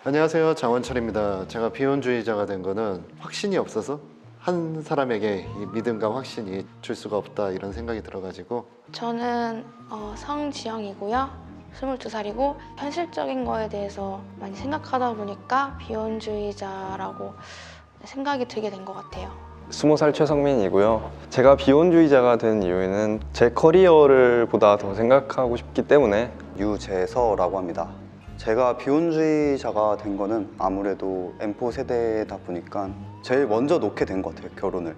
안녕하세요, 장원철입니다. 제가 비혼주의자가 된 거는 확신이 없어서 한 사람에게 이 믿음과 확신이 줄 수가 없다 이런 생각이 들어가지고. 저는 성지영이고요. 22살이고 현실적인 거에 대해서 많이 생각하다 보니까 비혼주의자라고 생각이 들게 된 것 같아요. 20살 최성민이고요. 제가 비혼주의자가 된 이유는 제 커리어를 보다 더 생각하고 싶기 때문에. 유재서라고 합니다. 제가 비혼주의자가 된 거는 아무래도 M4 세대다 보니까 제일 먼저 놓게 된 것 같아요, 결혼을.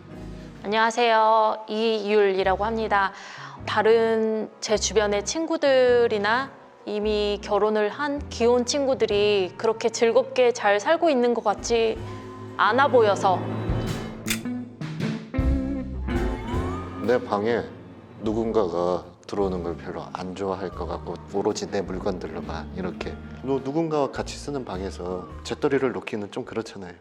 안녕하세요. 이율이라고 합니다. 다른 제 주변의 친구들이나 이미 결혼을 한 기혼 친구들이 그렇게 즐겁게 잘 살고 있는 것 같지 않아 보여서. 내 방에 누군가가 들어오는 걸 별로 안 좋아할 것 같고 오로지 내 물건들로만 이렇게 누군가와 같이 쓰는 방에서 재떨이를 놓기는 좀 그렇잖아요.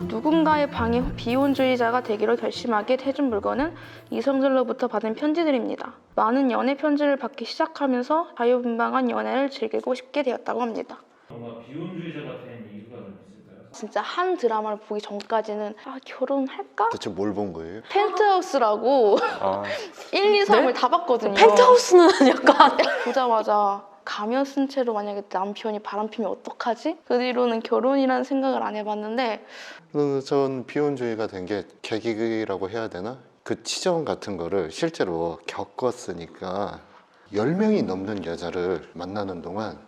누군가의 방에 비혼주의자가 되기로 결심하게 해준 물건은 이성들로부터 받은 편지들입니다. 많은 연애 편지를 받기 시작하면서 자유분방한 연애를 즐기고 싶게 되었다고 합니다. 뭔가 비혼주의자가 된 이유가 좀 있을까요? 진짜 한 드라마를 보기 전까지는 결혼할까? 대체 뭘 본 거예요? 펜트하우스라고 아, 1, 2, 3을 다 봤거든요. 펜트하우스는 약간 보자마자 가면 쓴 채로 만약에 남편이 바람피면 어떡하지? 그 뒤로는 결혼이라는 생각을 안 해봤는데 전 비혼주의가 된 게 계기라고 해야 되나? 그 치정 같은 거를 실제로 겪었으니까 10명이 넘는 여자를 만나는 동안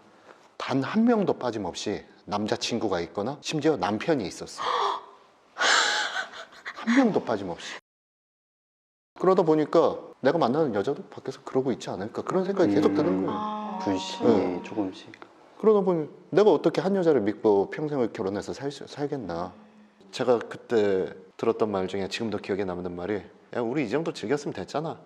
단 한 명도 빠짐없이 남자친구가 있거나 심지어 남편이 있었어. 한 명도 빠짐없이. 그러다 보니까 내가 만나는 여자도 밖에서 그러고 있지 않을까 그런 생각이 계속 드는 거예요. 불신이 네. 조금씩. 그러다 보니 내가 어떻게 한 여자를 믿고 평생을 결혼해서 살겠나. 제가 그때 들었던 말 중에 지금도 기억에 남는 말이, 야, 우리 이 정도 즐겼으면 됐잖아.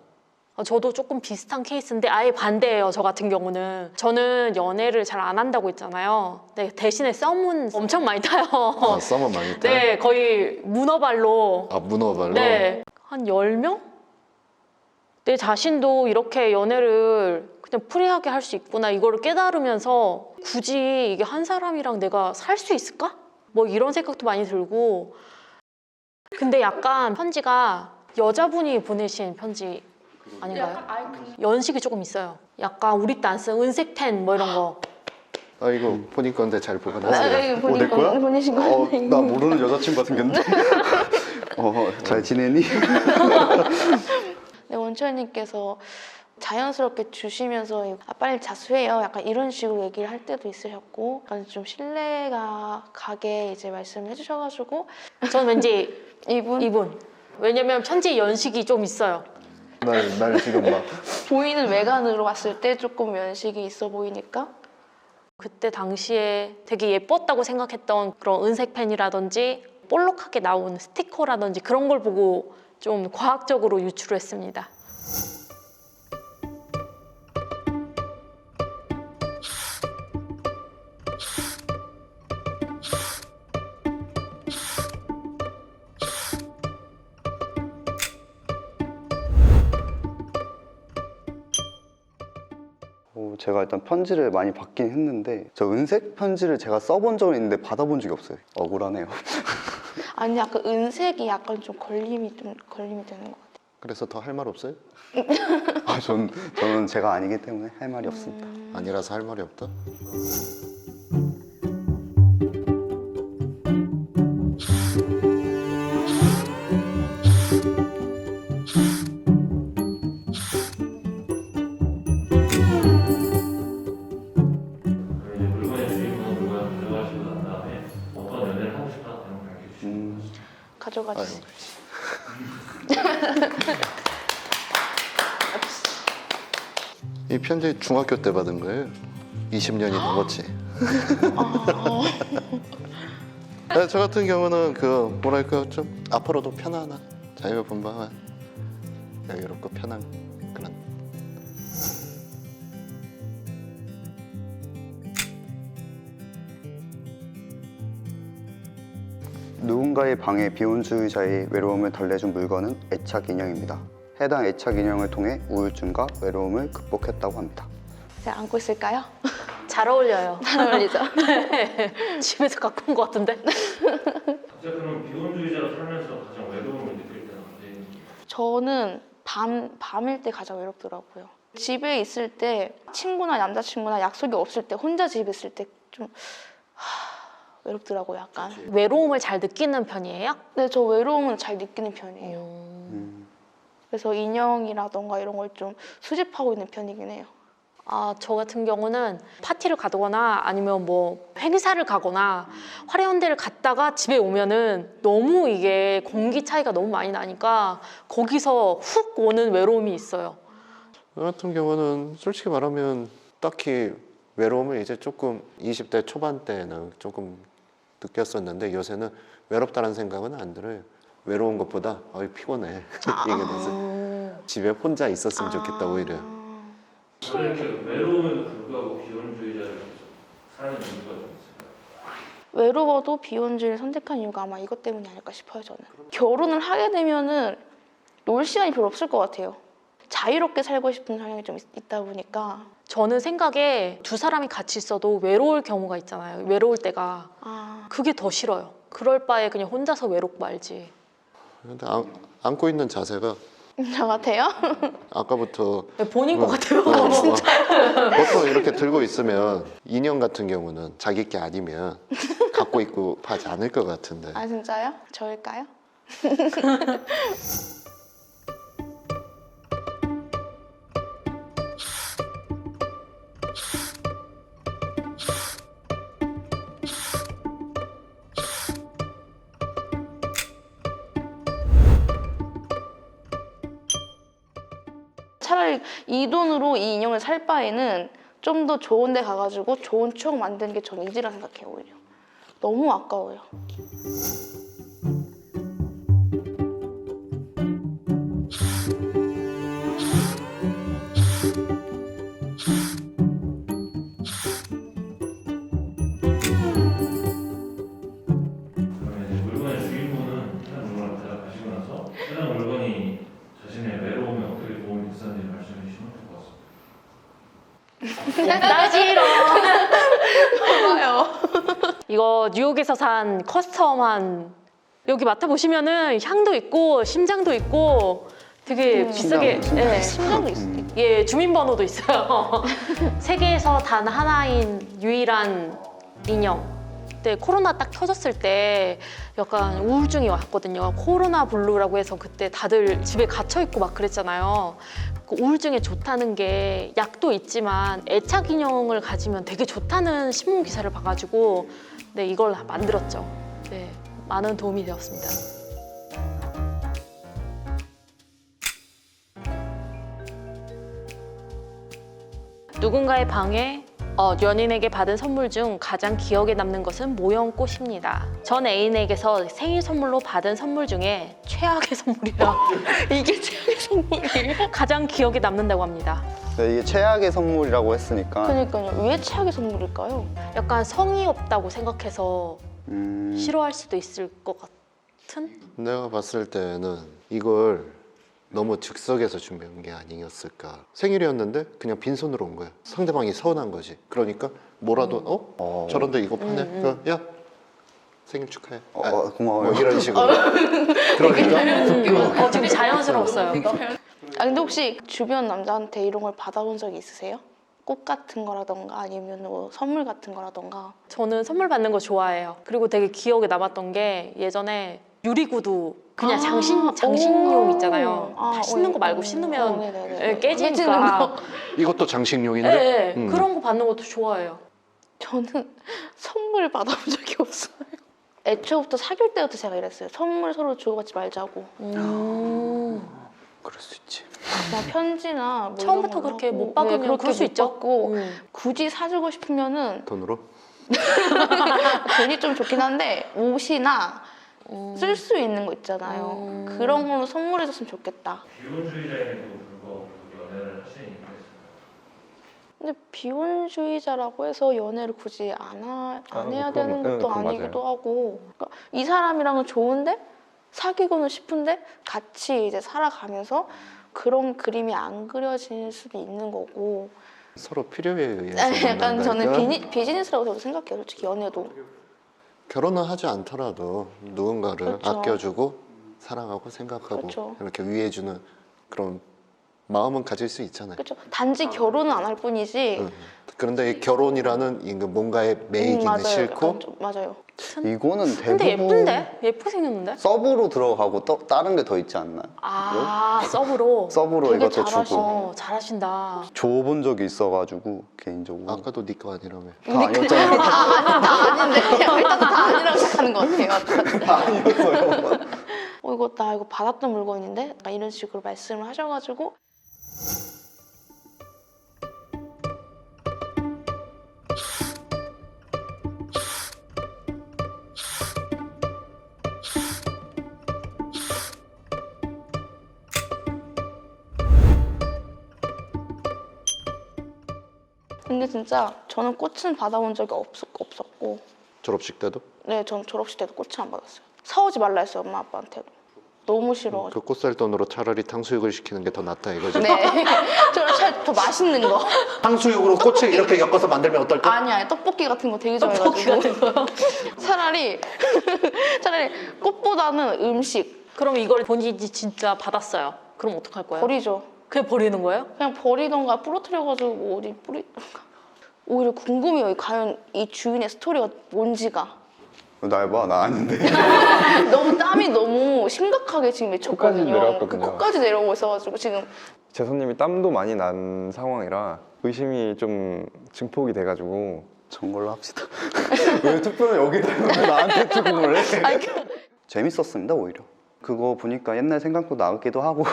저도 조금 비슷한 케이스인데 아예 반대예요. 저 같은 경우는 저는 연애를 잘 안 한다고 했잖아요. 네, 대신에 썸은 엄청 많이 타요. 아, 썸은 많이 타? 네, 거의 문어발로. 아, 문어발로? 네, 한 10명? 내 자신도 이렇게 연애를 그냥 프리하게 할 수 있구나 이거를 깨달으면서 굳이 이게 한 사람이랑 내가 살 수 있을까? 뭐 이런 생각도 많이 들고. 근데 약간 편지가 여자분이 보내신 편지 아닌가요? 연식이 조금 있어요. 약간 우리 딴스 은색텐 뭐 이런 거. 아, 이거 본인 건데 잘 보관하세요. 내 거야? 보내신 거 나 모르는 여자친구 같은 건데. 잘 지내니? 네, 원철님께서 자연스럽게 주시면서 빨리 자수해요 약간 이런 식으로 얘기를 할 때도 있으셨고 약간 좀 신뢰가 가게 이제 말씀을 해주셔가지고 저는 왠지 이분 왜냐면 편지 연식이 좀 있어요. 날 지금 막. 보이는 외관으로 봤을 때 조금 연식이 있어 보이니까 그때 당시에 되게 예뻤다고 생각했던 그런 은색 펜이라든지 볼록하게 나온 스티커라든지 그런 걸 보고 좀 과학적으로 유추를 했습니다. 제가 일단 편지를 많이 받긴 했는데 저 은색 편지를 제가 써본 적은 있는데 받아본 적이 없어요. 억울하네요. 아니 약간 은색이 약간 좀 걸림이 되는 것 같아요. 그래서 더 할 말 없어요? 저는 제가 아니기 때문에 할 말이 없습니다. 아니라서 할 말이 없다? 그럼 이제 물건의 주인공은 물건을 가져가시고 난 다음에 어떤 연애를 하고 싶다 이런 걸 알려주시면 가져가 아유, 주세요. 이 편지 중학교 때 받은 거예요. 20년이 넘었지. 네, 저 같은 경우는 그 뭐랄까 좀 앞으로도 편안한 자유분방한 여유롭고 편한 그런. 누군가의 방해 비혼주의자의 외로움을 달래준 물건은 애착 인형입니다. 해당 애착 인형을 통해 우울증과 외로움을 극복했다고 합니다. 제가 안고 있을까요? 잘 어울려요. 잘 어울리죠? 집에서 갖고 온 것 같은데? 각자 그럼 비혼주의자로 살면서 가장 외로움을 느낄 때는 언제인지. 저는 밤일 때 가장 외롭더라고요. 집에 있을 때 친구나 남자친구나 약속이 없을 때 혼자 집에 있을 때 좀 외롭더라고요, 약간. 외로움을 잘 느끼는 편이에요? 네, 저 외로움은 잘 느끼는 편이에요. 음, 그래서 인형이라던가 이런 걸 좀 수집하고 있는 편이긴 해요. 아, 저 같은 경우는 파티를 가거나 아니면 뭐 행사를 가거나 화려한 데를 갔다가 집에 오면은 너무 이게 공기 차이가 너무 많이 나니까 거기서 훅 오는 외로움이 있어요. 저 같은 경우는 솔직히 말하면 딱히 외로움을 이제 조금 20대 초반 때는 조금 느꼈었는데 요새는 외롭다는 생각은 안 들어요. 외로운 것보다 피곤해 이게 돼서 집에 혼자 있었으면 좋겠다 오히려. 원래 이렇게 외로움에도 불구하고 비혼주의자를 계속 사는 이유가 좀 있을까요? 외로워도 비혼주의를 선택한 이유가 아마 이것 때문이 아닐까 싶어요, 저는. 결혼을 하게 되면은 놀 시간이 별로 없을 것 같아요. 자유롭게 살고 싶은 성향이 좀 있다 보니까. 저는 생각에 두 사람이 같이 있어도 외로울 경우가 있잖아요. 외로울 때가. 그게 더 싫어요. 그럴 바에 그냥 혼자서 외롭고 말지. 근데 안고 있는 자세가 저 같아요? 아까부터 본인 것 같아요. 보통 이렇게 들고 있으면 인형 같은 경우는 자기 게 아니면 갖고 있고 하지 않을 것 같은데. 아, 진짜요? 저일까요? 차라리 이 돈으로 이 인형을 살 바에는 좀 더 좋은 데 가가지고 좋은 추억 만드는 게 저는 이지라 생각해요, 오히려. 너무 아까워요. 그러면 이제 물건의 주인분은 해당 물건을 대답하시고 나서 해당 물건이 자신의 외로움에 어떻게 도움이 됐었는지 말씀해 주시면 될 것 같습니다. 나 싫어. 봐요. 이거 뉴욕에서 산 커스텀한 여기 맡아보시면은 향도 있고 심장도 있고 되게 비싸게 예, 심장도 있어. 예, 주민번호도 있어요. 세계에서 단 하나인 유일한 인형. 그때 코로나 딱 터졌을 때 약간 우울증이 왔거든요. 코로나 블루라고 해서 그때 다들 집에 갇혀 있고 막 그랬잖아요. 그 우울증에 좋다는 게 약도 있지만 애착 인형을 가지면 되게 좋다는 신문 기사를 봐가지고 네, 이걸 만들었죠. 네, 많은 도움이 되었습니다. 누군가의 방에 연인에게 받은 선물 중 가장 기억에 남는 것은 모형꽃입니다. 전 애인에게서 생일 선물로 받은 선물 중에 최악의 선물이라 이게 최악의 선물이에요? 가장 기억에 남는다고 합니다. 네, 이게 최악의 선물이라고 했으니까 그러니까요. 왜 최악의 선물일까요? 약간 성의 없다고 생각해서 음, 싫어할 수도 있을 것 같은? 내가 봤을 때는 이걸 너무 즉석에서 준비한 게 아니었을까. 생일이었는데 그냥 빈손으로 온 거야. 상대방이 서운한 거지. 그러니까 뭐라도 저런데 이거 파네. 그러니까 야 생일 축하해. 고마워요. 뭐 이런 식으로. 그러니까 되게 자연스러웠어요. 아, 근데 혹시 주변 남자한테 이런 걸 받아본 적이 있으세요? 꽃 같은 거라던가 아니면 뭐 선물 같은 거라던가. 저는 선물 받는 거 좋아해요. 그리고 되게 기억에 남았던 게 예전에 유리구두 그냥 장식용 있잖아요. 다 신는 거 말고 신으면 네네네. 깨지니까. 이것도 장식용인데. 네, 그런 거 받는 것도 좋아해요. 저는 선물 받아본 적이 없어요. 애초부터 사귈 때부터 제가 이랬어요. 선물 서로 주고받지 말자고. 그럴 수 있지. 그냥 편지나 뭐 처음부터 이런 걸로 그렇게 하고, 못 박으면 그렇게 그럴 수 못 있죠. 받고 굳이 사주고 싶으면은 돈으로? 돈이 좀 좋긴 한데 옷이나 쓸 수 있는 거 있잖아요. 그런 걸로 선물해줬으면 좋겠다. 비혼주의자에도 불구하고 연애를 하시는 이유가 있을까요? 근데 비혼주의자라고 해서 연애를 굳이 안 해야 되는 그건 것도 맞아요. 아니기도 하고, 그러니까 이 사람이랑은 좋은데 사귀고는 싶은데 같이 이제 살아가면서 그런 그림이 안 그려질 수도 있는 거고. 서로 필요에 의해서 약간 저는 만난다니까 비즈니스라고 저도 생각해요. 솔직히 연애도. 결혼은 하지 않더라도 누군가를 그렇죠. 아껴주고 사랑하고 생각하고 그렇죠. 이렇게 위해주는 그런 마음은 가질 수 있잖아요. 그렇죠. 단지 결혼은 안 할 뿐이지. 응. 그런데 이 결혼이라는 이 뭔가의 매이기는 맞아요. 싫고 약간 맞아요. 이거는 근데 대부분 예쁜데? 예쁘게 생겼는데? 서브로 들어가고 다른 게 더 있지 않나요? 아 서브로. 서브로 되게 이것도 주고 잘하셔. 잘하신다. 줘본 적이 있어가지고 개인적으로 아까도 네 거 아니라며. 다 아니었잖아요. 다 아닌데 일단 다 아니라고 생각하는 것 같아요. 다 아니었어요. 나 이거 받았던 물건인데? 약간 이런 식으로 말씀을 하셔가지고 근데 진짜 저는 꽃은 받아본 적이 없었고 졸업식 때도 네, 전 졸업식 때도 꽃을 안 받았어요. 사오지 말라 했어요, 엄마 아빠한테도. 너무 싫어가지고. 그 꽃 살 돈으로 차라리 탕수육을 시키는 게 더 낫다 이거지. 네. 저는 더 맛있는 거. 탕수육으로 꽃을 이렇게 엮어서 만들면 어떨까? 아니야, 떡볶이 같은 거 되게 좋아해가지고. 차라리 꽃보다는 음식. 그럼 이걸 본인이 진짜 받았어요. 그럼 어떡할 거예요? 버리죠. 그냥 버리는 거예요? 그냥 버리던가 부러뜨려가지고 뭐 어디 뿌리던가. 오히려 궁금해요. 과연 이 주인의 스토리가 뭔지가. 날 봐, 나 아닌데. 너무 땀이 너무 심각하게 지금 맺혔거든요. 코까지 내려왔거든요. 그 코까지 내려오고 있어가지고 지금 제 손님이 땀도 많이 난 상황이라 의심이 좀 증폭이 돼가지고 전 걸로 합시다. 왜 투표는 여기다 해놓고 나한테 투표를 해? 재밌었습니다, 오히려. 그거 보니까 옛날 생각도 나기도 하고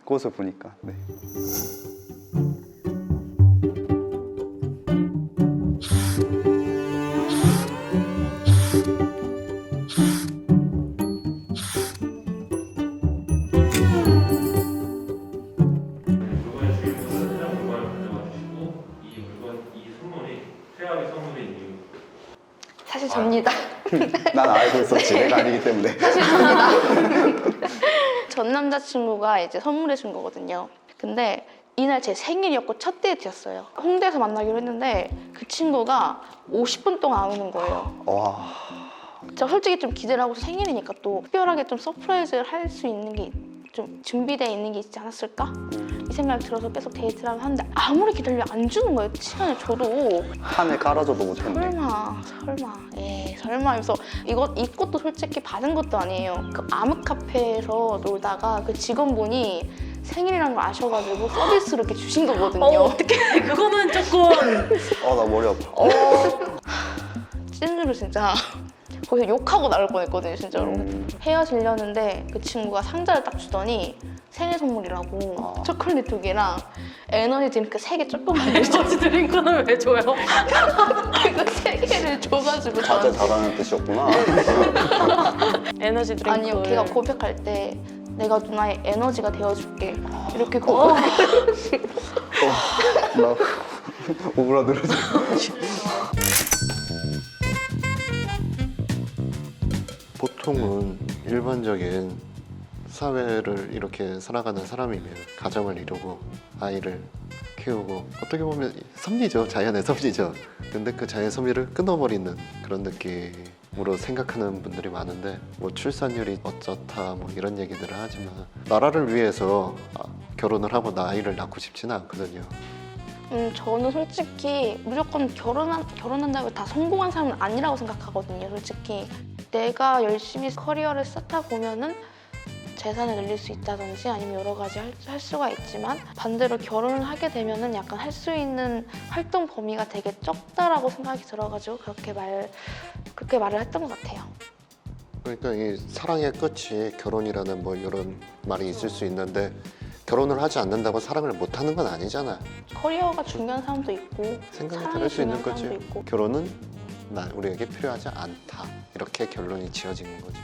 꽃을 보니까. 네. 물건의 주인분은 해당 물건을 가져가 주시고 이 선물이 최악의 선물인 이유. 사실 접니다. 난 알고 있었지, 내가 아니기 때문에. 전 남자친구가 이제 선물해 준 거거든요. 근데 이날 제 생일이었고 첫 데이트였어요. 홍대에서 만나기로 했는데 그 친구가 50분 동안 안 오는 거예요. 와, 제가 솔직히 좀 기대를 하고 생일이니까 또 특별하게 좀 서프라이즈를 할 수 있는 게 좀 준비되어 있는 게 있지 않았을까? 이 생각이 들어서 계속 데이트를 하는데 아무리 기다려도 안 주는 거예요. 시간을 줘도. 판을 깔아줘도 못했네. 설마 하면서 이 꽃도 솔직히 받은 것도 아니에요. 그 아무 카페에서 놀다가 그 직원분이 생일이라는 걸 아셔가지고 서비스로 이렇게 주신 거거든요. 어떡해. 그거는 조금. 나 머리 아파. 찐으로 진짜 거기서 욕하고 나올 뻔했거든요, 진짜로. 헤어지려는데 그 친구가 상자를 딱 주더니 생일 선물이라고 초콜릿 2개랑 에너지 드링크 3개 조금만 에너지 드링크는 왜 줘요? 이거 3개를 줘가지고 자제 저한테. 잘하는 뜻이었구나. 에너지 드링크. 아니요, 걔가 고백할 때 내가 누나의 에너지가 되어줄게 이렇게 고백. 나 오그라들어져. 보통은 일반적인 사회를 이렇게 살아가는 사람이면 가정을 이루고 아이를 키우고 어떻게 보면 섭리죠. 자연의 섭리죠. 근데 그 자연의 섭리를 끊어버리는 그런 느낌으로 생각하는 분들이 많은데 뭐 출산율이 어쩌다 뭐 이런 얘기들을 하지만 나라를 위해서 결혼을 하고 아이를 낳고 싶지는 않거든요. 저는 솔직히 무조건 결혼한다고 다 성공한 사람은 아니라고 생각하거든요. 솔직히 내가 열심히 커리어를 쌓다 보면은 재산을 늘릴 수 있다든지 아니면 여러 가지 할 수가 있지만 반대로 결혼을 하게 되면은 약간 할 수 있는 활동 범위가 되게 적다라고 생각이 들어가지고 그렇게 말을 했던 것 같아요. 그러니까 이 사랑의 끝이 결혼이라는 뭐 이런 말이 있을 수 있는데 결혼을 하지 않는다고 사랑을 못 하는 건 아니잖아. 커리어가 중요한 사람도 있고 생각이 사랑이 다를 수 있는 중요한 거지. 사람도 있고. 결혼은 우리에게 필요하지 않다. 이렇게 결론이 지어지는 거지.